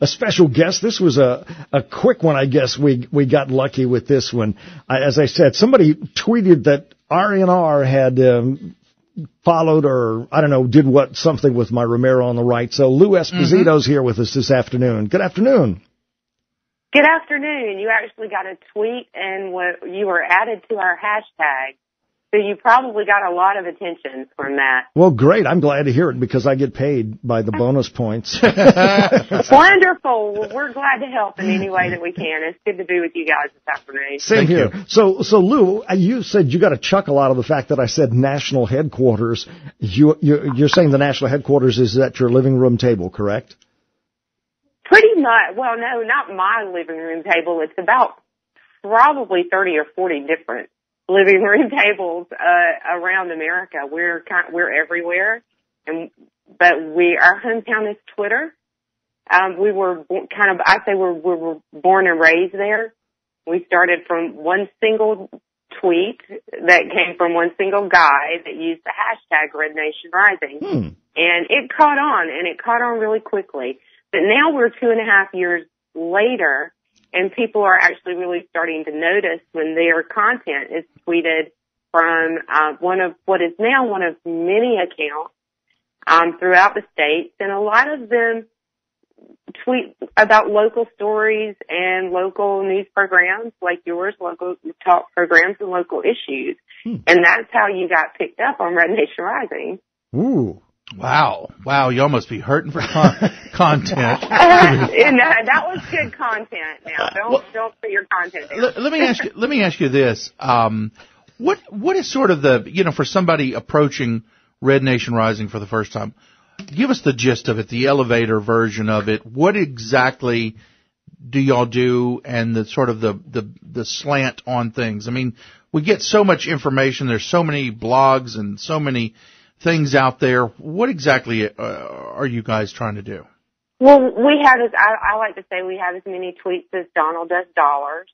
a special guest. This was a quick one, I guess. We got lucky with this one. As I said, somebody tweeted that RNR had followed or, I don't know, did something with my Romero on the right. So Lou Esposito's here with us this afternoon. Good afternoon. Good afternoon. You actually got a tweet and you were added to our hashtag. So you probably got a lot of attention from that. Well, great. I'm glad to hear it because I get paid by the bonus points. Wonderful. Well, we're glad to help in any way that we can. It's good to be with you guys this afternoon. Same here. So Lou, you said you got a chuckle out of the fact that I said national headquarters. You're saying the national headquarters is at your living room table, correct? Pretty much. Well, no, not my living room table. It's about probably 30 or 40 different living room tables around America. We're everywhere, but our hometown is Twitter. We were we were born and raised there. We started from one single tweet that came from one single guy that used the hashtag Red Nation Rising, and it caught on really quickly. But now we're 2.5 years later, and people are actually really starting to notice when their content is tweeted from one of many accounts throughout the states, and a lot of them tweet about local stories and local news programs like yours, local talk programs and local issues. And that's how you got picked up on Red Nation Rising. Ooh. Wow. You almost be hurting for content. That was good content. Now, don't put your content down. Let me ask you this. What is sort of for somebody approaching Red Nation Rising for the first time, give us the gist of it, the elevator version of it. What exactly do y'all do, and the sort of the slant on things? I mean, we get so much information. There's so many blogs and so many things out there. What exactly are you guys trying to do? Well, I like to say we have as many tweets as Donald does dollars.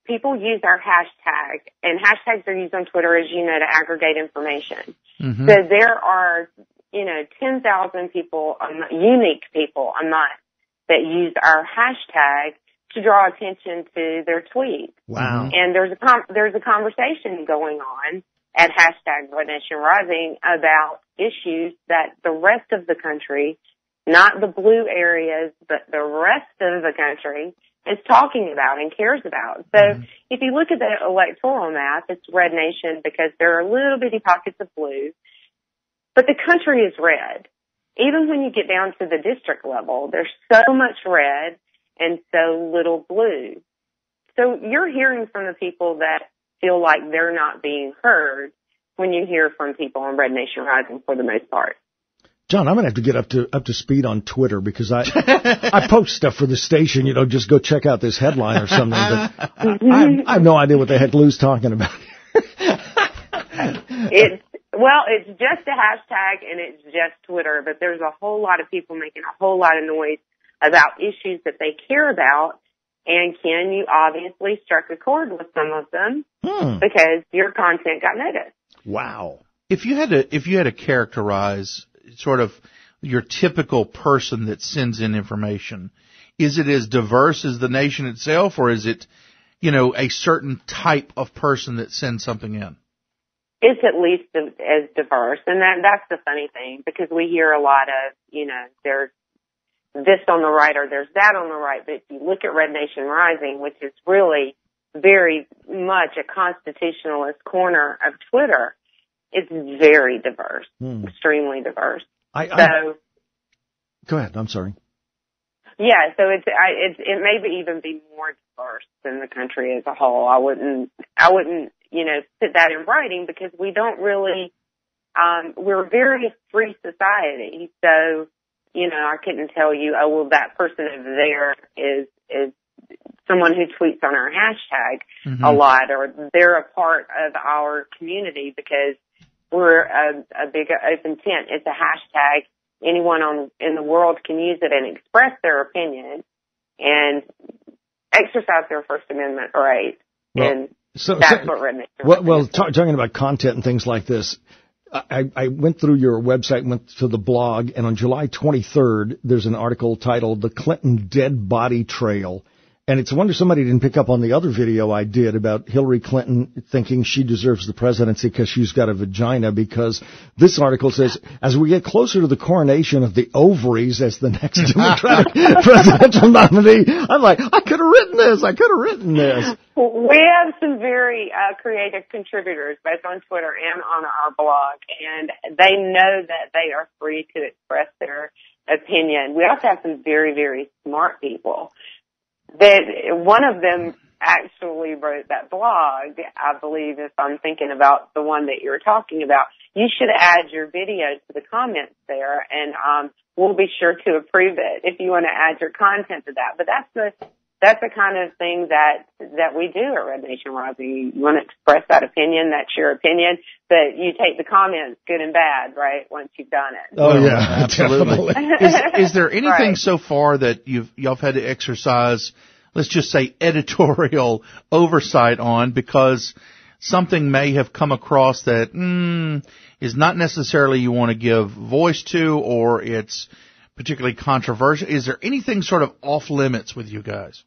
People use our hashtag, and hashtags are used on Twitter, as you know, to aggregate information. Mm-hmm. So there are, 10,000 people, unique people a month that use our hashtag to draw attention to their tweets. Wow. And there's a conversation going on at hashtag Red Nation Rising about issues that the rest of the country, not the blue areas, but the rest of the country is talking about and cares about. So if you look at the electoral map, it's Red Nation because there are little bitty pockets of blue, but the country is red. Even when you get down to the district level, there's so much red and so little blue. So you're hearing from the people that feel like they're not being heard when you hear from people on Red Nation Rising for the most part. John, I'm going to have to get up to speed on Twitter because I post stuff for the station, just go check out this headline or something. But I have no idea what the heck Lou's talking about. It's just a hashtag and it's just Twitter, but there's a whole lot of people making a whole lot of noise about issues that they care about. And Ken, you obviously struck a chord with some of them because your content got noticed. Wow. If you had to characterize sort of your typical person that sends in information, is it as diverse as the nation itself, or is it, a certain type of person that sends something in? It's at least as diverse, and that's the funny thing, because we hear a lot of, there's this on the right or there's that on the right, but if you look at Red Nation Rising, which is really very much a constitutionalist corner of Twitter, it's very diverse, extremely diverse. Go ahead. I'm sorry. Yeah, so it may even be more diverse than the country as a whole. I wouldn't put that in writing because we don't really, we're a very free society. So, I couldn't tell you, that person over there is someone who tweets on our hashtag a lot, or they're a part of our community because we're a big open tent. It's a hashtag. Anyone in the world can use it and express their opinion and exercise their First Amendment right. Well, and that's what Red Nation is. Well, talking about content and things like this, I went through your website, went to the blog, and on July 23rd, there's an article titled "The Clinton Dead Body Trail." And it's a wonder somebody didn't pick up on the other video I did about Hillary Clinton thinking she deserves the presidency because she's got a vagina, because this article says, as we get closer to the coronation of the ovaries as the next Democratic presidential nominee, I'm like, I could have written this. We have some very creative contributors, both on Twitter and on our blog, and they know that they are free to express their opinion. We also have some very, very smart people. That one of them actually wrote that blog, I believe, if I'm thinking about the one that you're talking about. You should add your video to the comments there, and we'll be sure to approve it if you want to add your content to that. But that's the kind of thing that we do at Red Nation Rising. You want to express that opinion, that's your opinion, but you take the comments, good and bad, right, once you've done it. Oh, yeah, absolutely. Is there anything so far that y'all had to exercise, let's just say, editorial oversight on, because something may have come across that is not necessarily you want to give voice to, or it's particularly controversial? Is there anything sort of off limits with you guys?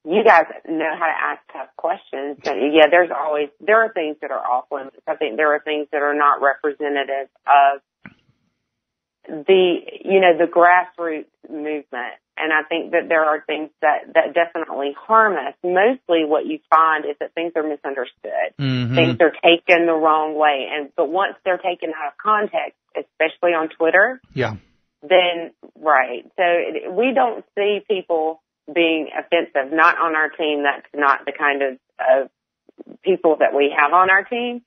You guys know how to ask tough questions. Yeah, there are things that are off limits. I think there are things that are not representative of the grassroots movement. And I think that there are things that definitely harm us. Mostly what you find is that things are misunderstood. Mm-hmm. Things are taken the wrong way. But once they're taken out of context, especially on Twitter, then, right. So we don't see people being offensive. Not on our team. That's not the kind of people that we have on our team.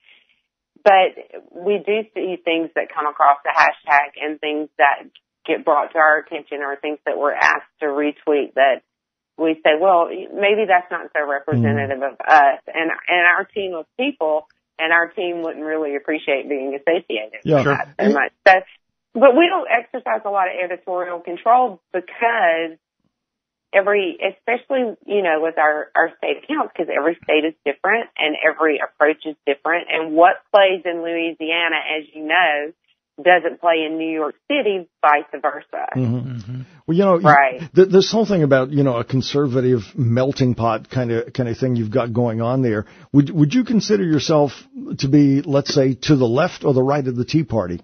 But we do see things that come across the hashtag and things that get brought to our attention, or things that we're asked to retweet that we say, well, maybe that's not so representative of us and our team of people, and our team wouldn't really appreciate being associated with that so much. But we don't exercise a lot of editorial control because especially, with our state accounts, because every state is different and every approach is different. And what plays in Louisiana, as you know, doesn't play in New York City, vice versa. Mm-hmm. Mm-hmm. Well, right. This whole thing about, a conservative melting pot kind of thing you've got going on there, would you consider yourself to be, let's say, to the left or the right of the Tea Party?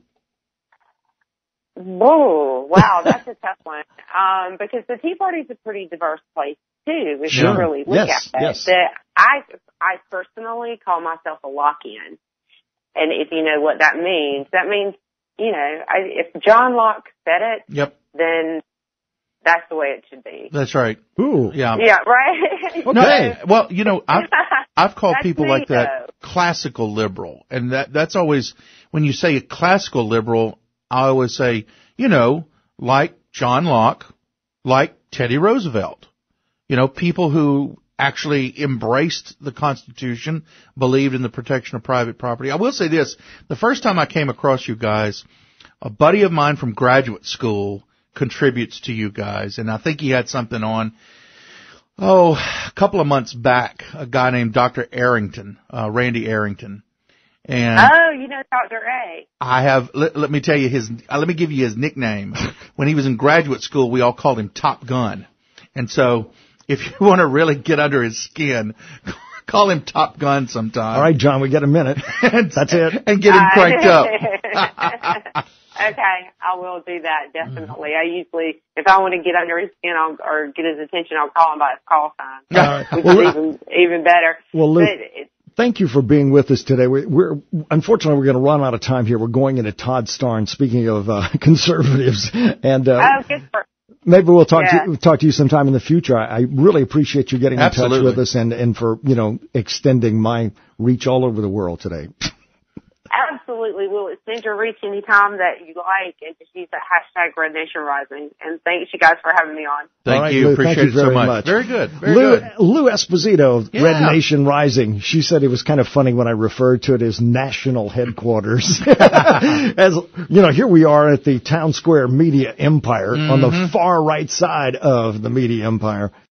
Whoa, wow, that's a tough one. Because the Tea Party is a pretty diverse place too, if you really look at it. Yes. I personally call myself a lock-in. And if you know what that means if John Locke said it, then that's the way it should be. That's right. Ooh. Yeah, right? Okay. No, well, I've called people like that classical liberal. And that's always, when you say a classical liberal, I always say, like John Locke, like Teddy Roosevelt, people who actually embraced the Constitution, believed in the protection of private property. I will say this, the first time I came across you guys, a buddy of mine from graduate school contributes to you guys, and I think he had something on, a couple of months back, a guy named Dr. Arrington, Randy Arrington. And Dr. A. I have, let me tell you let me give you his nickname. When he was in graduate school, we all called him Top Gun. And so, if you want to really get under his skin, call him Top Gun sometime. All right, John, we got a minute. That's it. And get him cranked up. Okay, I will do that, definitely. I usually, if I want to get under his skin or get his attention, I'll call him by his call sign, which is even better. Well, Lou, thank you for being with us today. Unfortunately, we're going to run out of time here. We're going into Todd Starnes, speaking of conservatives. And maybe we'll talk to you sometime in the future. I really appreciate you getting in touch with us and for, extending my reach all over the world today. Absolutely. We'll extend your reach anytime that you like, and just use the hashtag Red Nation Rising. And thanks you guys for having me on. Thank you. Lou, appreciate it so much. Very good. Very good. Lou Esposito of Red Nation Rising. She said it was kind of funny when I referred to it as national headquarters. As here we are at the Town Square Media Empire on the far right side of the media empire.